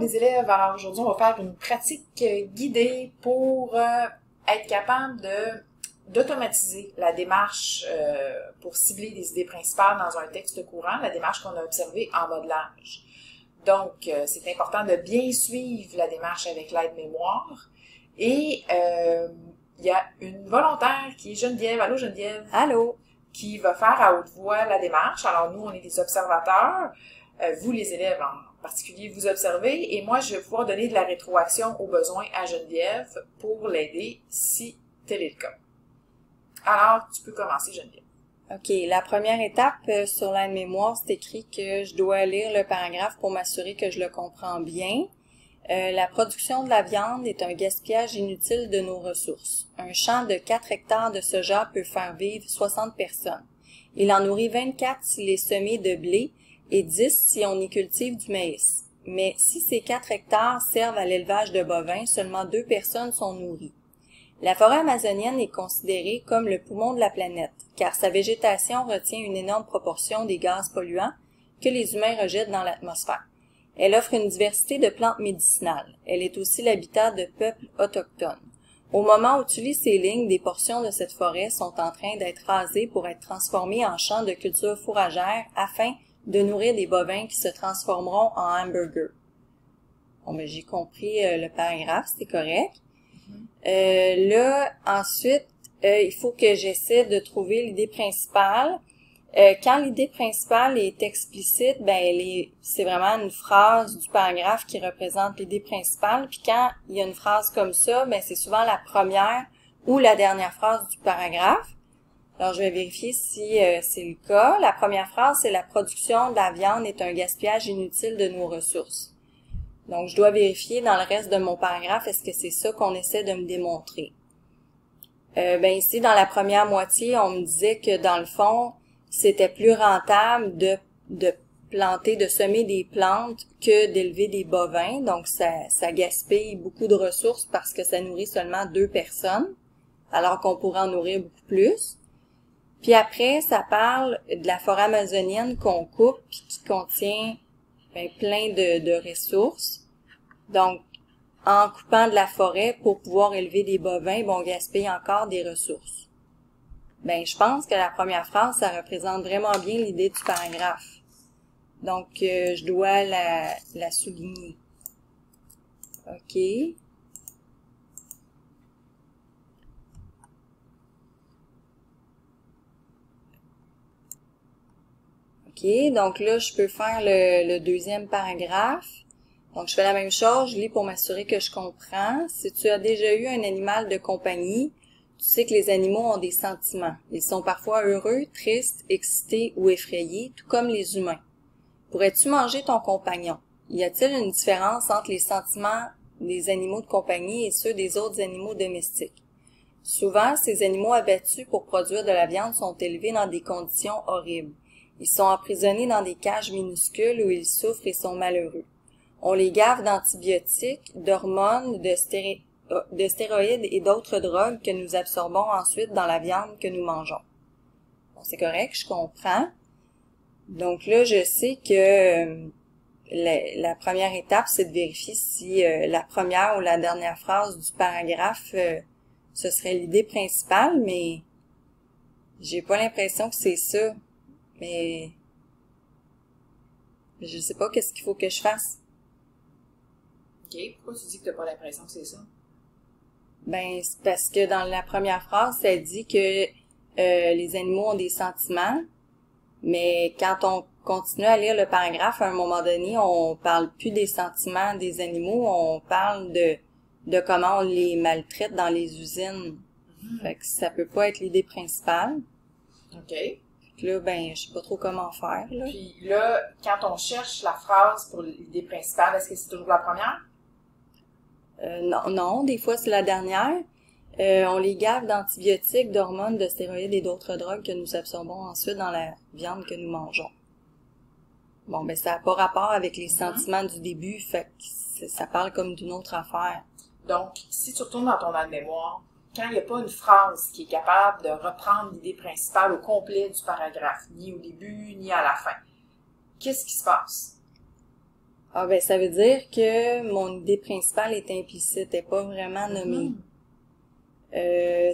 les élèves, alors aujourd'hui on va faire une pratique guidée pour être capable d'automatiser la démarche pour cibler les idées principales dans un texte courant, la démarche qu'on a observée en modelage. Donc, c'est important de bien suivre la démarche avec l'aide-mémoire. Et il y a une volontaire qui est Geneviève. Allô Geneviève? Allô? Qui va faire à haute voix la démarche. Alors nous, on est des observateurs. Vous, les élèves en particulier, vous observez. Et moi, je vais pouvoir donner de la rétroaction au besoin à Geneviève pour l'aider si tel est le cas. Alors, tu peux commencer, Geneviève. OK. La première étape sur l'aide-mémoire, c'est écrit que je dois lire le paragraphe pour m'assurer que je le comprends bien. La production de la viande est un gaspillage inutile de nos ressources. Un champ de 4 hectares de soja peut faire vivre 60 personnes. Il en nourrit 24 s'il est semé de blé et 10 si on y cultive du maïs. Mais si ces 4 hectares servent à l'élevage de bovins, seulement 2 personnes sont nourries. La forêt amazonienne est considérée comme le poumon de la planète, car sa végétation retient une énorme proportion des gaz polluants que les humains rejettent dans l'atmosphère. Elle offre une diversité de plantes médicinales. Elle est aussi l'habitat de peuples autochtones. Au moment où tu lis ces lignes, des portions de cette forêt sont en train d'être rasées pour être transformées en champs de culture fourragère afin de nourrir des bovins qui se transformeront en hamburgers. Bon, ben, j'ai compris le paragraphe, c'est correct. Là, ensuite, il faut que j'essaie de trouver l'idée principale. Quand l'idée principale est explicite, ben c'est vraiment une phrase du paragraphe qui représente l'idée principale. Puis quand il y a une phrase comme ça, ben c'est souvent la première ou la dernière phrase du paragraphe. Alors je vais vérifier si c'est le cas. La première phrase, c'est la production de la viande est un gaspillage inutile de nos ressources. Donc je dois vérifier dans le reste de mon paragraphe, est-ce que c'est ça qu'on essaie de me démontrer. Ben ici, dans la première moitié, on me disait que dans le fond, c'était plus rentable de planter, de semer des plantes que d'élever des bovins. Donc, ça gaspille beaucoup de ressources parce que ça nourrit seulement 2 personnes, alors qu'on pourrait en nourrir beaucoup plus. Puis après, ça parle de la forêt amazonienne qu'on coupe puis qui contient plein de ressources. Donc, en coupant de la forêt pour pouvoir élever des bovins, on gaspille encore des ressources. Ben, je pense que la première phrase, ça représente vraiment bien l'idée du paragraphe. Donc, je dois la souligner. OK. OK, donc là, je peux faire le deuxième paragraphe. Donc, je fais la même chose, je lis pour m'assurer que je comprends. Si tu as déjà eu un animal de compagnie, tu sais que les animaux ont des sentiments. Ils sont parfois heureux, tristes, excités ou effrayés, tout comme les humains. Pourrais-tu manger ton compagnon? Y a-t-il une différence entre les sentiments des animaux de compagnie et ceux des autres animaux domestiques? Souvent, ces animaux abattus pour produire de la viande sont élevés dans des conditions horribles. Ils sont emprisonnés dans des cages minuscules où ils souffrent et sont malheureux. On les gave d'antibiotiques, d'hormones, de stéroïdes et d'autres drogues que nous absorbons ensuite dans la viande que nous mangeons. Bon, c'est correct, je comprends. Donc là, je sais que la première étape, c'est de vérifier si la première ou la dernière phrase du paragraphe, ce serait l'idée principale, mais j'ai pas l'impression que c'est ça. Mais je sais pas qu'est-ce qu'il faut que je fasse. OK. Pourquoi tu dis que tu n'as pas l'impression que c'est ça? Ben, c'est parce que dans la première phrase, ça dit que les animaux ont des sentiments, mais quand on continue à lire le paragraphe, à un moment donné, on parle plus des sentiments des animaux, on parle de comment on les maltraite dans les usines. Fait que ça peut pas être l'idée principale. OK. Puis là, ben, je sais pas trop comment faire, là. Puis là, quand on cherche la phrase pour l'idée principale, est-ce que c'est toujours la première? Non, des fois c'est la dernière. On les gave d'antibiotiques, d'hormones, de stéroïdes et d'autres drogues que nous absorbons ensuite dans la viande que nous mangeons. Bon, ben ça n'a pas rapport avec les sentiments du début, fait que ça parle comme d'une autre affaire. Donc, si tu retournes dans ton aide-mémoire, quand il n'y a pas une phrase qui est capable de reprendre l'idée principale au complet du paragraphe, ni au début, ni à la fin, qu'est-ce qui se passe? Ah ben ça veut dire que mon idée principale est implicite, n'est pas vraiment nommée.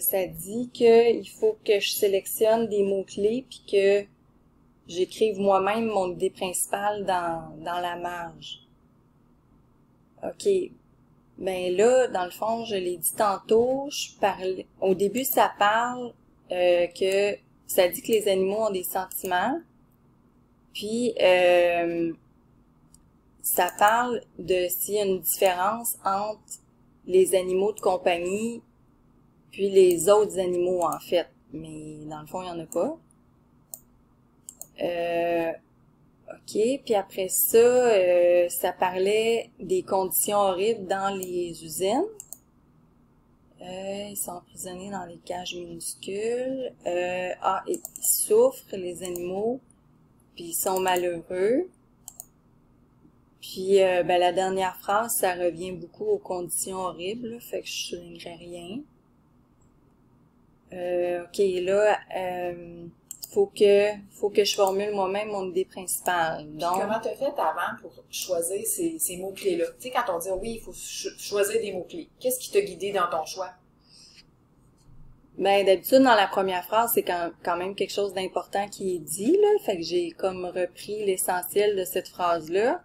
Ça dit que il faut que je sélectionne des mots-clés puis que j'écrive moi-même mon idée principale dans la marge. OK. Ben là, dans le fond, je l'ai dit tantôt, au début, ça parle que ça dit que les animaux ont des sentiments. Puis ça parle de s'il y a une différence entre les animaux de compagnie puis les autres animaux, en fait. Mais dans le fond, il n'y en a pas. OK. Puis après ça, ça parlait des conditions horribles dans les usines. Ils sont emprisonnés dans les cages minuscules. Ils souffrent, les animaux, puis ils sont malheureux. Puis la dernière phrase, ça revient beaucoup aux conditions horribles, là, fait que je soulignerai rien. OK, là, faut que je formule moi-même mon idée principale. Donc, puis comment t'as fait avant pour choisir ces mots-clés-là? Tu sais, quand on dit oui, il faut choisir des mots-clés, qu'est-ce qui t'a guidé dans ton choix? Ben, d'habitude, dans la première phrase, c'est quand même quelque chose d'important qui est dit, là. Fait que j'ai comme repris l'essentiel de cette phrase-là.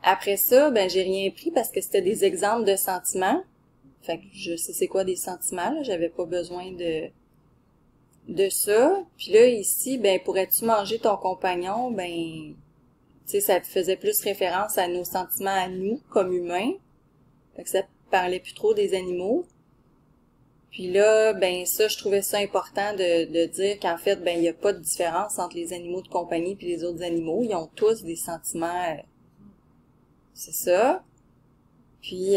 Après ça, ben, j'ai rien pris parce que c'était des exemples de sentiments. Fait que je sais c'est quoi des sentiments, là. J'avais pas besoin de ça. Puis là, ici, ben, pourrais-tu manger ton compagnon? Ben, tu sais, ça faisait plus référence à nos sentiments à nous, comme humains. Fait que ça parlait plus trop des animaux. Puis là, ben, ça, je trouvais ça important de dire qu'en fait, ben, il n'y a pas de différence entre les animaux de compagnie et les autres animaux. Ils ont tous des sentiments, c'est ça. Puis,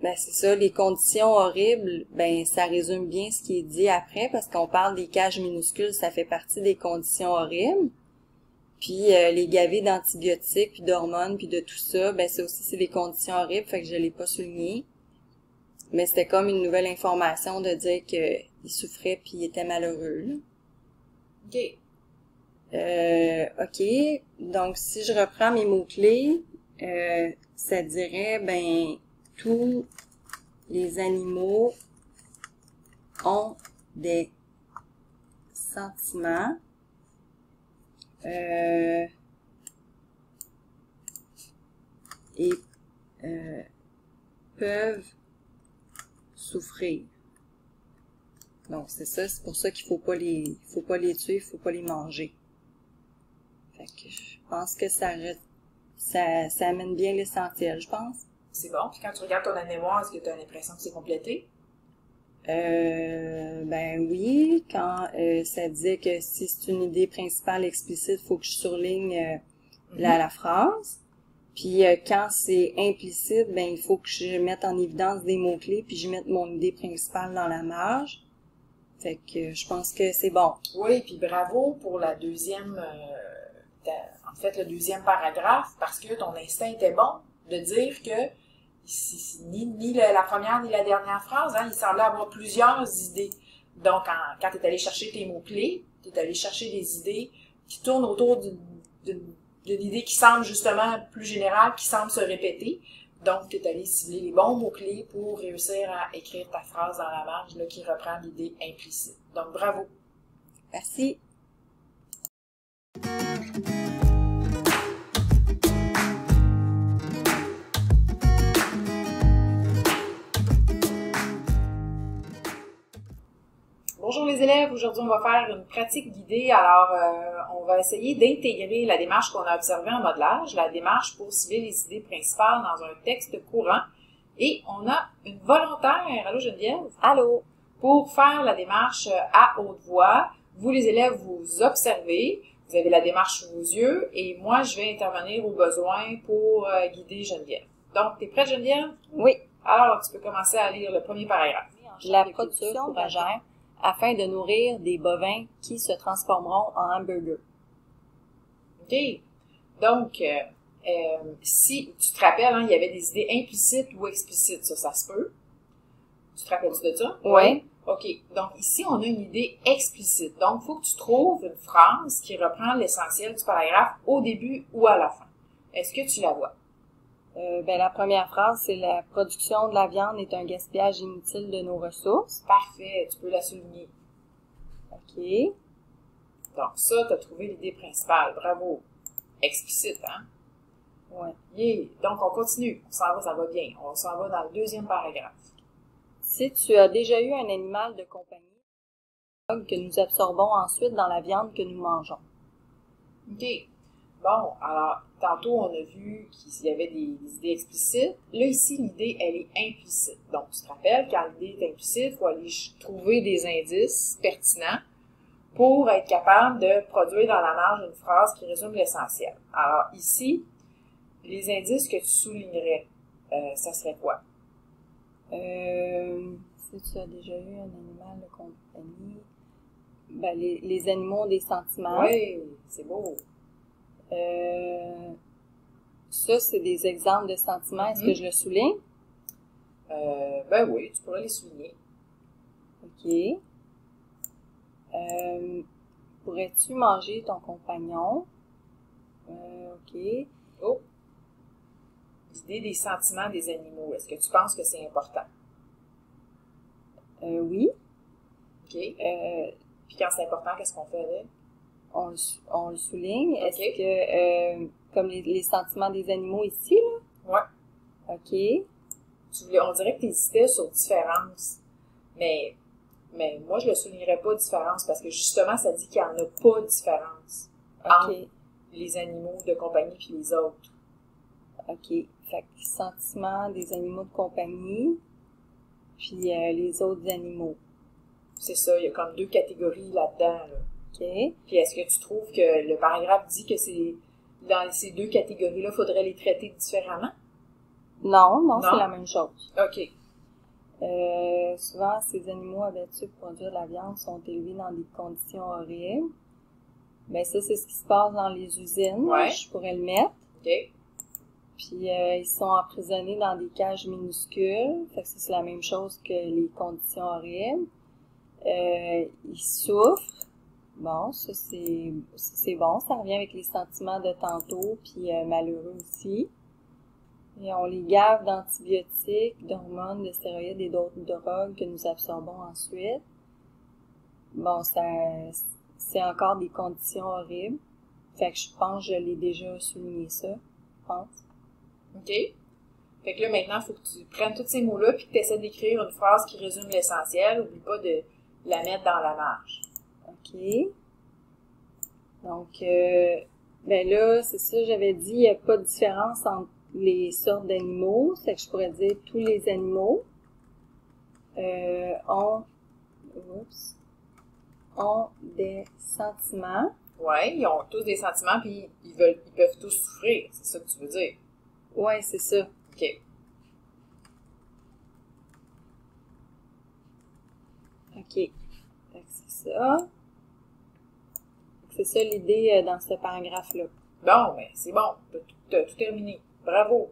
ben, c'est ça, les conditions horribles, ben, ça résume bien ce qui est dit après, parce qu'on parle des cages minuscules, ça fait partie des conditions horribles. Puis, les gavés d'antibiotiques, puis d'hormones, puis de tout ça, ben, ça aussi, c'est des conditions horribles, fait que je l'ai pas souligné. Mais c'était comme une nouvelle information de dire qu'il souffrait puis il était malheureux, là. OK. Donc, si je reprends mes mots-clés, ça dirait, ben, tous les animaux ont des sentiments. Et peuvent souffrir. Donc, c'est ça, c'est pour ça qu'il faut pas les tuer, il faut pas les manger. Fait que je pense que ça amène bien l'essentiel, je pense. C'est bon. Puis quand tu regardes ton mémoire, est-ce que tu as l'impression que c'est complété? Ben oui, quand ça disait que si c'est une idée principale explicite, il faut que je surligne la phrase. Puis quand c'est implicite, ben il faut que je mette en évidence des mots-clés, puis je mette mon idée principale dans la marge. Fait que je pense que c'est bon. Oui, puis bravo pour la deuxième, le deuxième paragraphe, parce que ton instinct était bon de dire que ni la première ni la dernière phrase, hein, il semblait avoir plusieurs idées. Donc, quand tu es allé chercher tes mots-clés, tu es allé chercher des idées qui tournent autour d'une idée qui semble justement plus générale, qui semble se répéter. Donc, tu es allé cibler les bons mots-clés pour réussir à écrire ta phrase dans la marge là, qui reprend l'idée implicite. Donc, bravo! Merci! Bonjour les élèves, aujourd'hui on va faire une pratique guidée. Alors, on va essayer d'intégrer la démarche qu'on a observée en modelage, la démarche pour cibler les idées principales dans un texte courant. Et on a une volontaire, allô Geneviève? Allô? Pour faire la démarche à haute voix. Vous les élèves, vous observez, vous avez la démarche sous vos yeux et moi je vais intervenir au besoin pour guider Geneviève. Donc, t'es prête Geneviève? Oui. Alors, tu peux commencer à lire le premier paragraphe. La production fourragère afin de nourrir des bovins qui se transformeront en hamburgers. OK. Donc, si tu te rappelles, hein, il y avait des idées implicites ou explicites, ça se peut. Tu te rappelles-tu de ça? Oui. OK. Donc, ici, on a une idée explicite. Donc, il faut que tu trouves une phrase qui reprend l'essentiel du paragraphe au début ou à la fin. Est-ce que tu la vois? La première phrase, c'est la production de la viande est un gaspillage inutile de nos ressources. Parfait. Tu peux la souligner. OK. Donc, ça, tu as trouvé l'idée principale. Bravo. Explicite, hein? Ouais. Yeah. Donc, on continue. On s'en va, ça va bien. On s'en va dans le deuxième paragraphe. Si tu as déjà eu un animal de compagnie que nous absorbons ensuite dans la viande que nous mangeons. OK. Bon, alors, tantôt, on a vu qu'il y avait des idées explicites. Là, ici, l'idée, elle est implicite. Donc, tu te rappelles, quand l'idée est implicite, il faut aller trouver des indices pertinents pour être capable de produire dans la marge une phrase qui résume l'essentiel. Alors, ici, les indices que tu soulignerais, ça serait quoi? Si tu as déjà eu un animal de compagnie, les animaux ont des sentiments. Oui, c'est beau. Ça, c'est des exemples de sentiments. Est-ce que je le souligne? Ben oui, tu pourrais les souligner. OK. Pourrais-tu manger ton compagnon? OK. Oh! L'idée des sentiments des animaux, est-ce que tu penses que c'est important? Oui. OK. Puis quand c'est important, qu'est-ce qu'on fait avec? On le souligne. OK. Est-ce que, comme les sentiments des animaux ici, là? Ouais. OK. On dirait que tu hésitais sur différence. Mais moi, je le soulignerais pas différence parce que justement, ça dit qu'il n'y en a pas de différence entre les animaux de compagnie puis les autres. OK. Fait que sentiments des animaux de compagnie puis les autres animaux. C'est ça, il y a comme deux catégories là-dedans, là. OK. Puis est-ce que tu trouves que le paragraphe dit que c'est dans ces deux catégories-là, il faudrait les traiter différemment? Non, c'est la même chose. OK. Souvent, ces animaux abattus pour produire de la viande sont élevés dans des conditions horribles. Ben ça, c'est ce qui se passe dans les usines. Ouais. Je pourrais le mettre. OK. Puis ils sont emprisonnés dans des cages minuscules. Fait que ça, c'est la même chose que les conditions horribles. Ils souffrent. Bon, ça c'est bon. Ça revient avec les sentiments de tantôt, puis malheureux aussi. Et on les gave d'antibiotiques, d'hormones, de stéroïdes et d'autres drogues que nous absorbons ensuite. Bon, c'est encore des conditions horribles. Fait que je pense que je l'ai déjà souligné ça, je pense. OK. Fait que là, maintenant, il faut que tu prennes tous ces mots-là puis que tu essaies d'écrire une phrase qui résume l'essentiel. Oublie pas de la mettre dans la marge. OK. Donc, là, c'est ça, j'avais dit, il n'y a pas de différence entre les sortes d'animaux. C'est que je pourrais dire tous les animaux ont des sentiments. Ouais, ils ont tous des sentiments puis ils peuvent tous souffrir. C'est ça que tu veux dire? Ouais, c'est ça. OK. OK. Fait que c'est ça. C'est ça l'idée dans ce paragraphe-là. Bon, ben c'est bon. T'as tout terminé. Bravo.